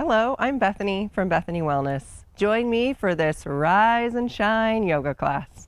Hello, I'm Bethany from Bethany Wellness. Join me for this Rise and Shine yoga class.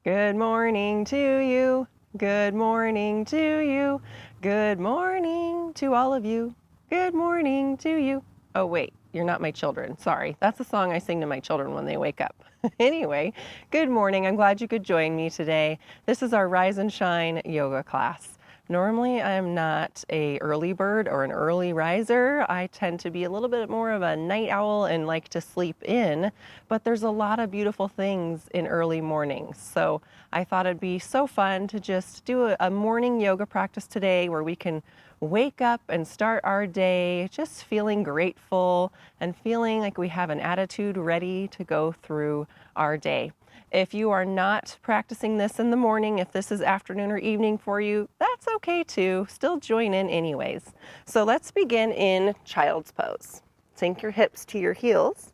Good morning to you. Good morning to you. Good morning to all of you. Good morning to you. Oh, wait, you're not my children. Sorry. That's a song I sing to my children when they wake up. Anyway, good morning. I'm glad you could join me today. This is our Rise and Shine yoga class. Normally, I'm not a early bird or an early riser. I tend to be a little bit more of a night owl and like to sleep in, but there's a lot of beautiful things in early mornings. So I thought it'd be so fun to just do a morning yoga practice today where we can wake up and start our day just feeling grateful and feeling like we have an attitude ready to go through our day. If you are not practicing this in the morning, if this is afternoon or evening for you, that's okay too. Still join in anyways. So let's begin in child's pose. Sink your hips to your heels.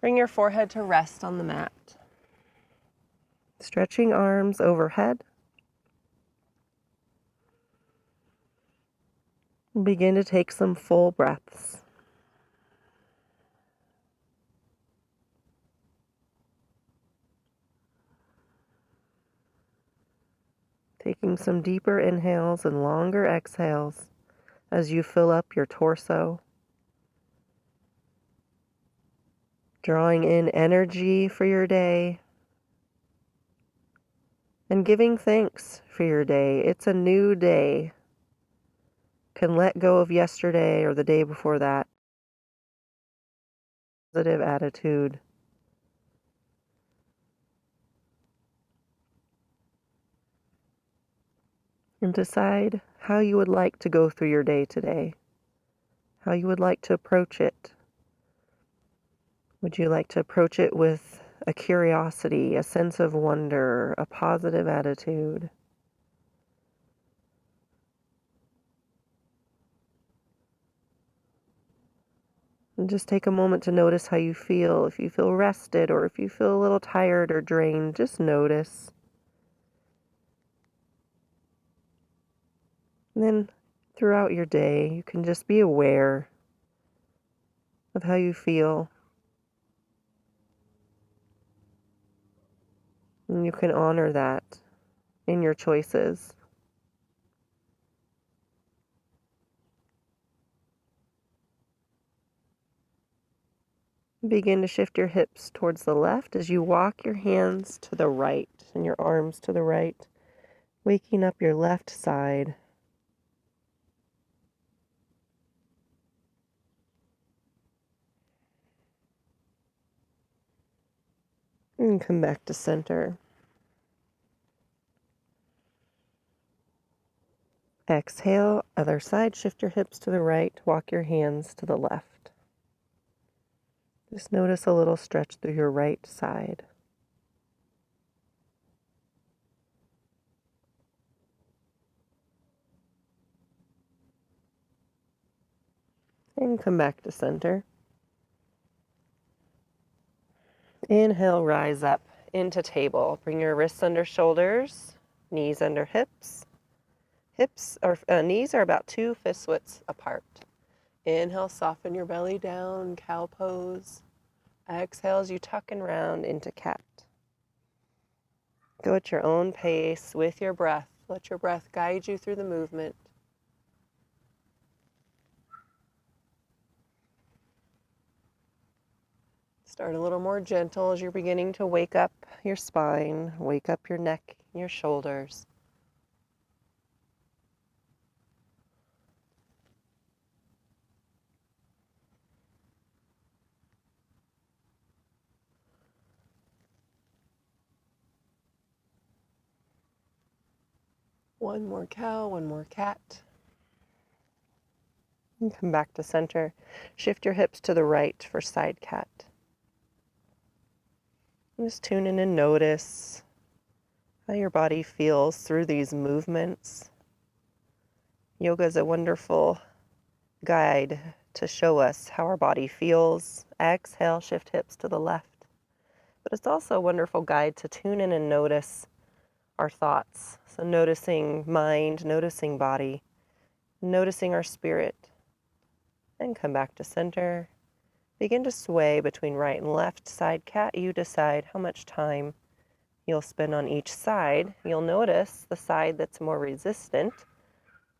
Bring your forehead to rest on the mat. Stretching arms overhead. Begin to take some full breaths. Taking some deeper inhales and longer exhales as you fill up your torso. Drawing in energy for your day and giving thanks for your day. It's a new day. Can let go of yesterday or the day before that. Positive attitude. And decide how you would like to go through your day today. How you would like to approach it. Would you like to approach it with a curiosity, a sense of wonder, a positive attitude? And just take a moment to notice how you feel. If you feel rested or if you feel a little tired or drained, just notice. And then throughout your day, you can just be aware of how you feel. And you can honor that in your choices. Begin to shift your hips towards the left as you walk your hands to the right and your arms to the right, waking up your left side. And come back to center. Exhale, other side, shift your hips to the right, walk your hands to the left. Just notice a little stretch through your right side. And come back to center. Inhale, rise up into table. Bring your wrists under shoulders, knees under hips. Knees are about 2 fist widths apart. Inhale, soften your belly down, cow pose. Exhale as you tuck and round into cat. Go at your own pace with your breath. Let your breath guide you through the movement. Start a little more gentle as you're beginning to wake up your spine, wake up your neck, your shoulders. One more cow, one more cat. And come back to center. Shift your hips to the right for side cat. And just tune in and notice how your body feels through these movements. Yoga is a wonderful guide to show us how our body feels. Exhale, shift hips to the left. But it's also a wonderful guide to tune in and notice our thoughts. So noticing mind, noticing body, noticing our spirit. And come back to center. Begin to sway between right and left. Side cat, you decide how much time you'll spend on each side. You'll notice the side that's more resistant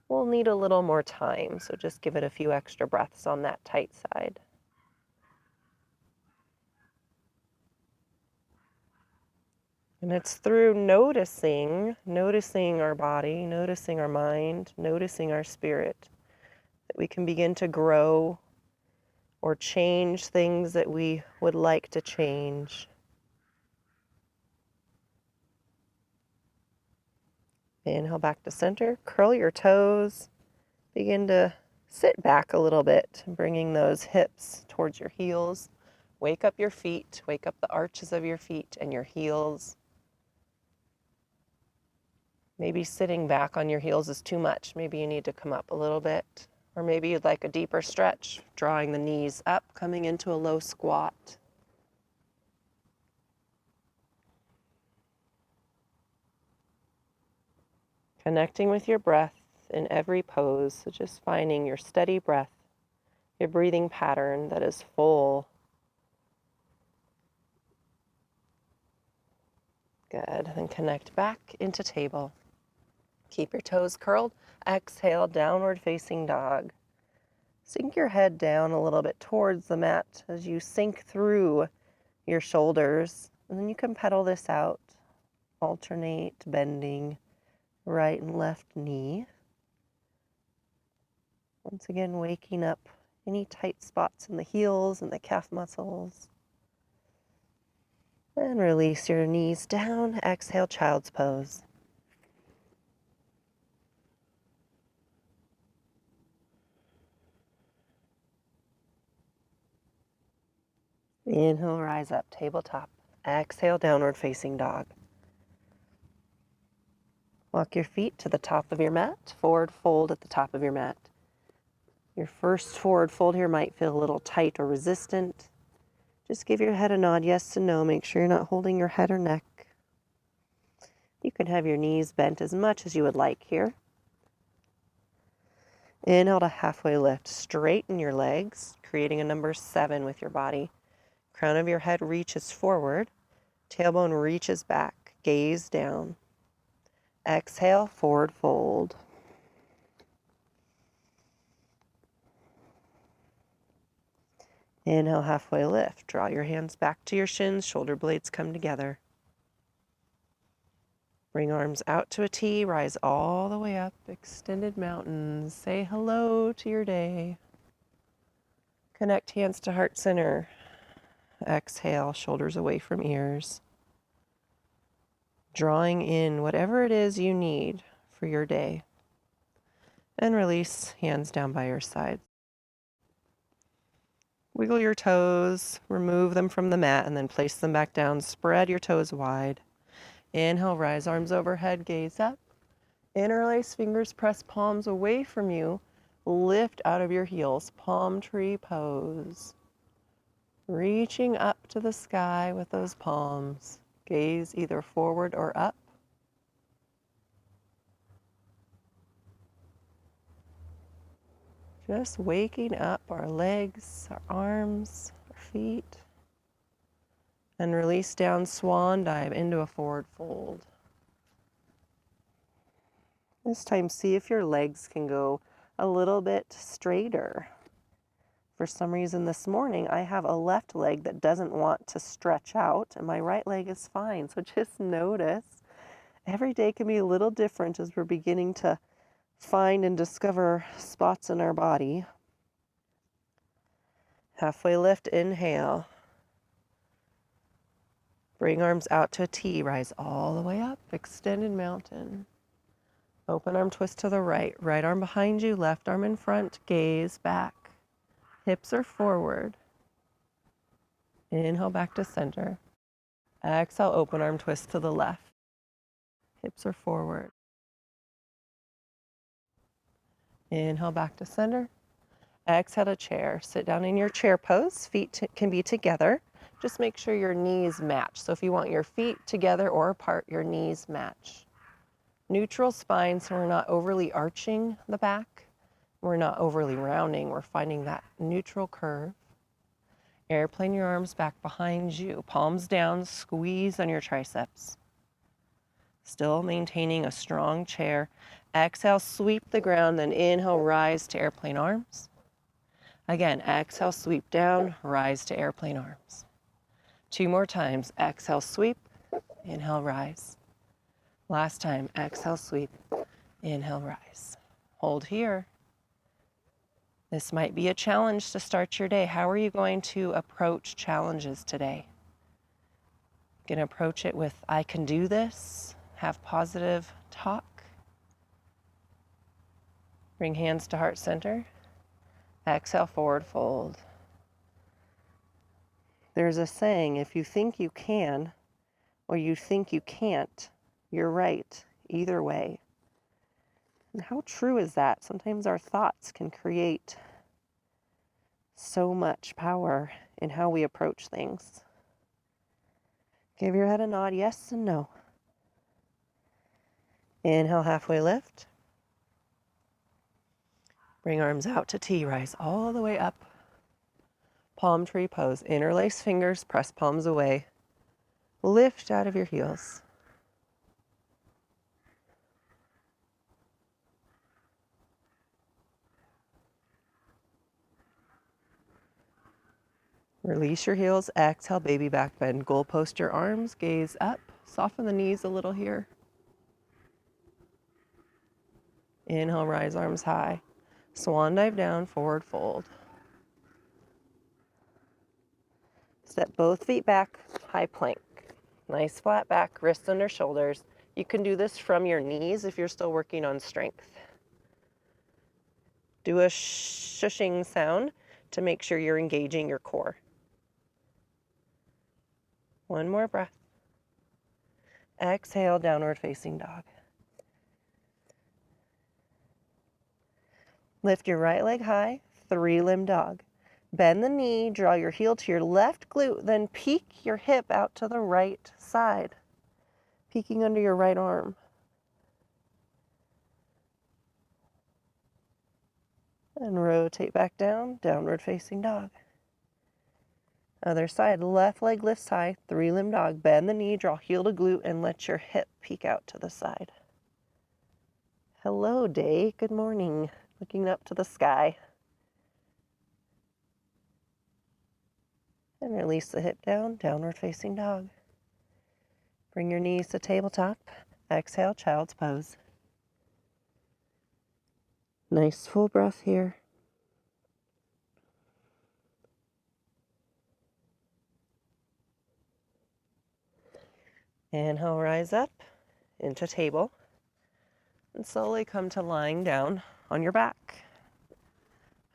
will need a little more time, so just give it a few extra breaths on that tight side. And it's through noticing our body, noticing our mind, noticing our spirit, that we can begin to grow or change things that we would like to change. Inhale back to center, curl your toes, begin to sit back a little bit, bringing those hips towards your heels. Wake up your feet, wake up the arches of your feet and your heels. Maybe sitting back on your heels is too much. Maybe you need to come up a little bit. Or maybe you'd like a deeper stretch, drawing the knees up, coming into a low squat. Connecting with your breath in every pose, so just finding your steady breath, your breathing pattern that is full. Good. Then connect back into table. Keep your toes curled. Exhale, downward facing dog. Sink your head down a little bit towards the mat as you sink through your shoulders. And then you can pedal this out. Alternate bending right and left knee. Once again, waking up any tight spots in the heels and the calf muscles. And release your knees down. Exhale, child's pose. Inhale, rise up, tabletop. Exhale, downward facing dog. Walk your feet to the top of your mat. Forward fold at the top of your mat. Your first forward fold here might feel a little tight or resistant. Just give your head a nod, yes and no. Make sure you're not holding your head or neck. You can have your knees bent as much as you would like here. Inhale to halfway lift. Straighten your legs, creating a number 7 with your body. Crown of your head reaches forward. Tailbone reaches back. Gaze down. Exhale, forward fold. Inhale, halfway lift. Draw your hands back to your shins. Shoulder blades come together. Bring arms out to a T. Rise all the way up. Extended mountains. Say hello to your day. Connect hands to heart center. Exhale, shoulders away from ears. Drawing in whatever it is you need for your day. And release, hands down by your sides. Wiggle your toes, remove them from the mat, and then place them back down. Spread your toes wide. Inhale, rise, arms overhead, gaze up. Interlace fingers, press palms away from you. Lift out of your heels, palm tree pose. Reaching up to the sky with those palms. Gaze either forward or up. Just waking up our legs, our arms, our feet. And release down, swan dive into a forward fold. This time, see if your legs can go a little bit straighter. For some reason this morning, I have a left leg that doesn't want to stretch out, and my right leg is fine. So just notice. Every day can be a little different as we're beginning to find and discover spots in our body. Halfway lift, inhale. Bring arms out to a T, rise all the way up, extended mountain. Open arm twist to the right, right arm behind you, left arm in front, gaze back. Hips are forward. Inhale back to center. Exhale, open arm twist to the left. Hips are forward. Inhale back to center. Exhale to chair. Sit down in your chair pose. Feet can be together. Just make sure your knees match. So if you want your feet together or apart, your knees match. Neutral spine, so we're not overly arching the back. We're not overly rounding. We're finding that neutral curve. Airplane your arms back behind you. Palms down, squeeze on your triceps. Still maintaining a strong chair. Exhale, sweep the ground, then inhale, rise to airplane arms. Again, exhale, sweep down, rise to airplane arms. 2 more times. Exhale, sweep, inhale, rise. Last time, exhale, sweep, inhale, rise. Hold here. This might be a challenge to start your day. How are you going to approach challenges today? You can approach it with, I can do this, have positive talk. Bring hands to heart center. Exhale, forward fold. There's a saying, if you think you can or you think you can't, you're right either way. And how true is that? Sometimes our thoughts can create so much power in how we approach things. Give your head a nod, yes and no. Inhale, halfway lift. Bring arms out to T, rise all the way up. Palm tree pose, interlace fingers, press palms away. Lift out of your heels. Release your heels, exhale, baby back bend. Goalpost your arms, gaze up, soften the knees a little here. Inhale, rise arms high. Swan dive down, forward fold. Step both feet back, high plank. Nice flat back, wrists under shoulders. You can do this from your knees if you're still working on strength. Do a shushing sound to make sure you're engaging your core. One more breath. Exhale, downward facing dog. Lift your right leg high, 3-limb dog. Bend the knee, draw your heel to your left glute, then peek your hip out to the right side, peeking under your right arm. And rotate back down, downward facing dog. Other side, left leg lifts high, 3-limb dog. Bend the knee, draw heel to glute, and let your hip peek out to the side. Hello, day. Good morning. Looking up to the sky. And release the hip down, downward facing dog. Bring your knees to tabletop. Exhale, child's pose. Nice full breath here. Inhale, rise up into table. And slowly come to lying down on your back.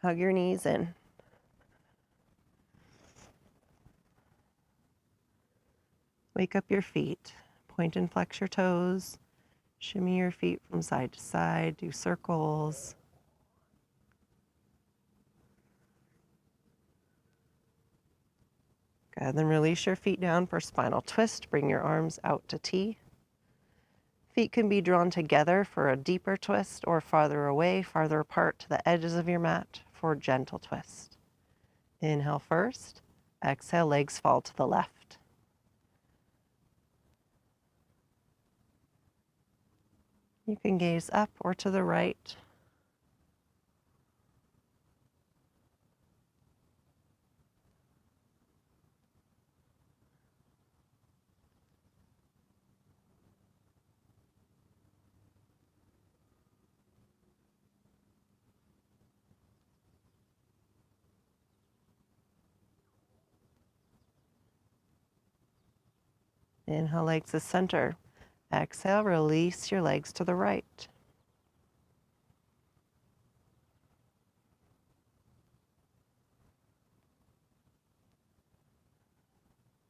Hug your knees in. Wake up your feet. Point and flex your toes. Shimmy your feet from side to side. Do circles. Good. Then release your feet down for spinal twist. Bring your arms out to T. Feet can be drawn together for a deeper twist or farther away, farther apart to the edges of your mat for a gentle twist. Inhale first. Exhale, legs fall to the left. You can gaze up or to the right. Inhale, legs to center. Exhale, release your legs to the right.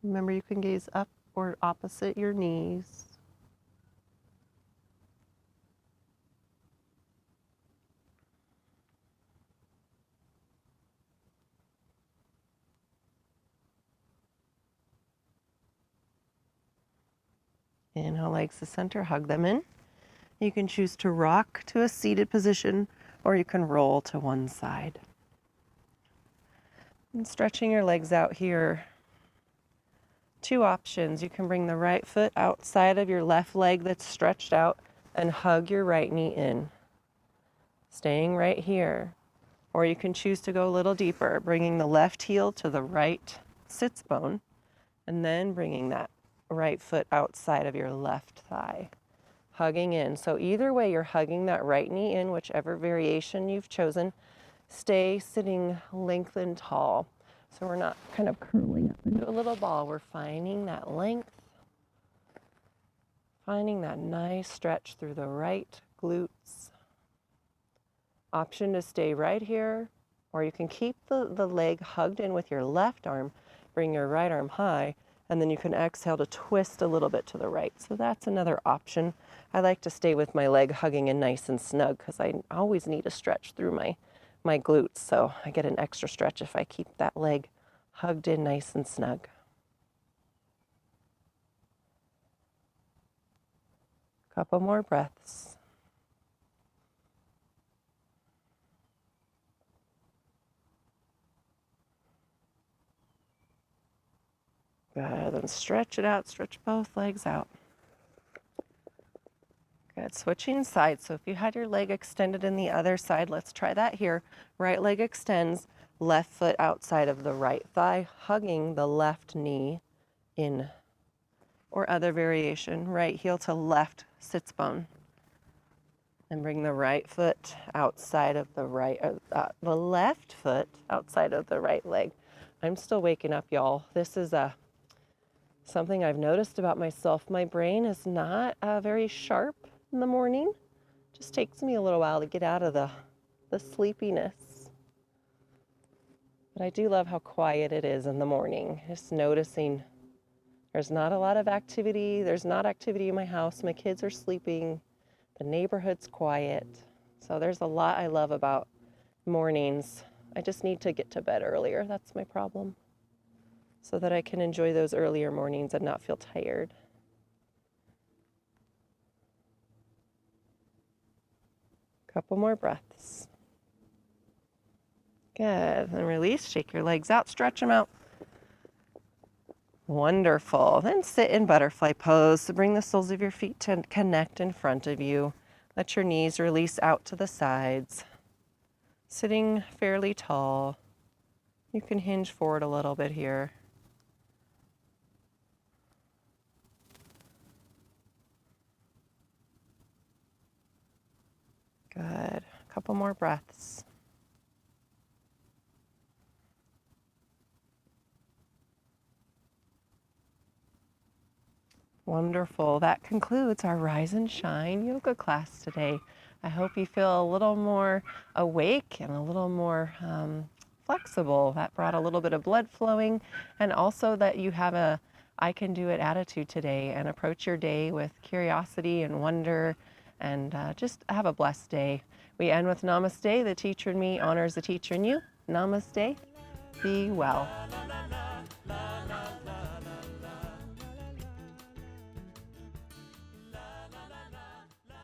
Remember, you can gaze up or opposite your knees. Inhale, legs to center, hug them in. You can choose to rock to a seated position, or you can roll to one side. And stretching your legs out here. Two options. You can bring the right foot outside of your left leg that's stretched out and hug your right knee in, staying right here. Or you can choose to go a little deeper, bringing the left heel to the right sits bone, and then bringing that right foot outside of your left thigh, hugging in. So either way, you're hugging that right knee in, whichever variation you've chosen. Stay sitting lengthened tall. So we're not kind of curling up into a little ball. We're finding that length, finding that nice stretch through the right glutes. Option to stay right here, or you can keep the leg hugged in with your left arm, bring your right arm high, and then you can exhale to twist a little bit to the right. So that's another option. I like to stay with my leg hugging in nice and snug because I always need a stretch through my glutes, so I get an extra stretch if I keep that leg hugged in nice and snug. Couple more breaths. Good, then stretch it out, stretch both legs out. Good, switching sides. So if you had your leg extended in the other side, let's try that here. Right leg extends, left foot outside of the right thigh, hugging the left knee in. Or other variation, right heel to left sits bone. And bring the right foot outside of the the left foot outside of the right leg. I'm still waking up, y'all. This is something I've noticed about myself. My brain is not very sharp in the morning. Just takes me a little while to get out of the sleepiness. But I do love how quiet it is in the morning. Just noticing there's not a lot of activity. There's not activity in my house. My kids are sleeping. The neighborhood's quiet. So there's a lot I love about mornings. I just need to get to bed earlier. That's my problem. So that I can enjoy those earlier mornings and not feel tired. Couple more breaths. Good. Then release. Shake your legs out. Stretch them out. Wonderful. Then sit in butterfly pose. So bring the soles of your feet to connect in front of you. Let your knees release out to the sides. Sitting fairly tall. You can hinge forward a little bit here. Good. A couple more breaths. Wonderful. That concludes our Rise and Shine yoga class today. I hope you feel a little more awake and a little more flexible. That brought a little bit of blood flowing, and also that you have a I can do it attitude today and approach your day with curiosity and wonder, and just have a blessed day. We end with Namaste. The teacher in me honors the teacher in you. Namaste. Be well.